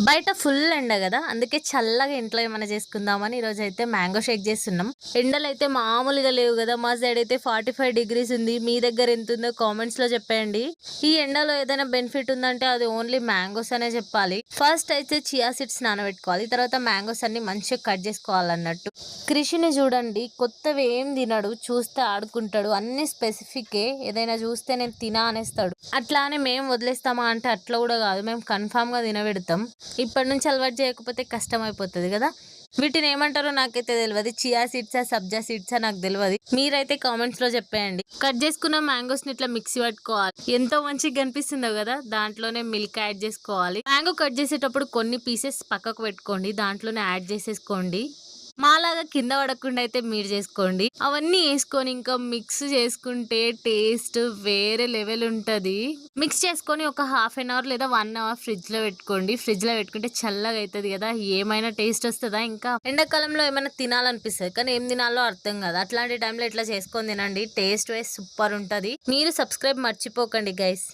బయట ఫుల్ ఎండ కదా, అందుకే చల్లగా ఇంట్లో ఏమైనా చేసుకుందామని ఈరోజు అయితే మ్యాంగో షేక్ చేస్తున్నాం. ఎండలు అయితే మామూలుగా లేవు కదా, మా సైడ్ అయితే 45 degrees ఉంది. మీ దగ్గర ఎంత ఉందో కామెంట్స్ లో చెప్పండి. ఈ ఎండలో ఏదైనా బెనిఫిట్ ఉందంటే అది ఓన్లీ మ్యాంగోస్ అనే చెప్పాలి. ఫస్ట్ అయితే చియా సీడ్స్ నానబెట్టుకోవాలి, తర్వాత మ్యాంగోస్ అన్ని మంచిగా కట్ చేసుకోవాలన్నట్టు. కృషిని చూడండి, కొత్తవి ఏం తినడు, చూస్తే ఆడుకుంటాడు, అన్ని స్పెసిఫికే. ఏదైనా చూస్తే నేను తినా అనేస్తాడు. అట్లా అని మేము వదిలేస్తామా అంటే అట్లా కూడా కాదు, మేము కన్ఫామ్ గా తినబెడతాం. ఇప్పటి నుంచి అలవాటు చేయకపోతే కష్టం అయిపోతుంది కదా. వీటిని ఏమంటారో నాకైతే తెలియదు, చియా సీడ్సా సబ్జా సీడ్సా నాకు తెలియదు. మీరైతే కామెంట్స్ లో చెప్పేయండి. కట్ చేసుకున్న మ్యాంగోస్ ని ఇట్లా మిక్సీ పట్టుకోవాలి. ఎంతో మంచిగా కనిపిస్తుందో కదా, దాంట్లోనే మిల్క్ యాడ్ చేసుకోవాలి. మ్యాంగో కట్ చేసేటప్పుడు కొన్ని పీసెస్ పక్కకు పెట్టుకోండి, దాంట్లోనే యాడ్ చేసేసుకోండి. మాలాగా కింద పడకుండా అయితే మీరు చేసుకోండి. అవన్నీ వేసుకొని ఇంకా మిక్స్ చేసుకుంటే టేస్ట్ వేరే లెవెల్ ఉంటది. మిక్స్ చేసుకొని ఒక ½ లేదా 1 hour ఫ్రిడ్జ్ లో పెట్టుకోండి. ఫ్రిడ్జ్ లో పెట్టుకుంటే చల్లగా అవుతుంది కదా, ఏమైనా టేస్ట్ వస్తుందా. ఇంకా ఎండాకాలంలో ఏమైనా తినాలనిపిస్తుంది కానీ ఏం తినాలో అర్థం కాదు. అట్లాంటి టైంలో ఇట్లా చేసుకొని తినండి, టేస్ట్ వైజ్ సూపర్ ఉంటది. మీరు సబ్స్క్రైబ్ మర్చిపోకండి గైస్.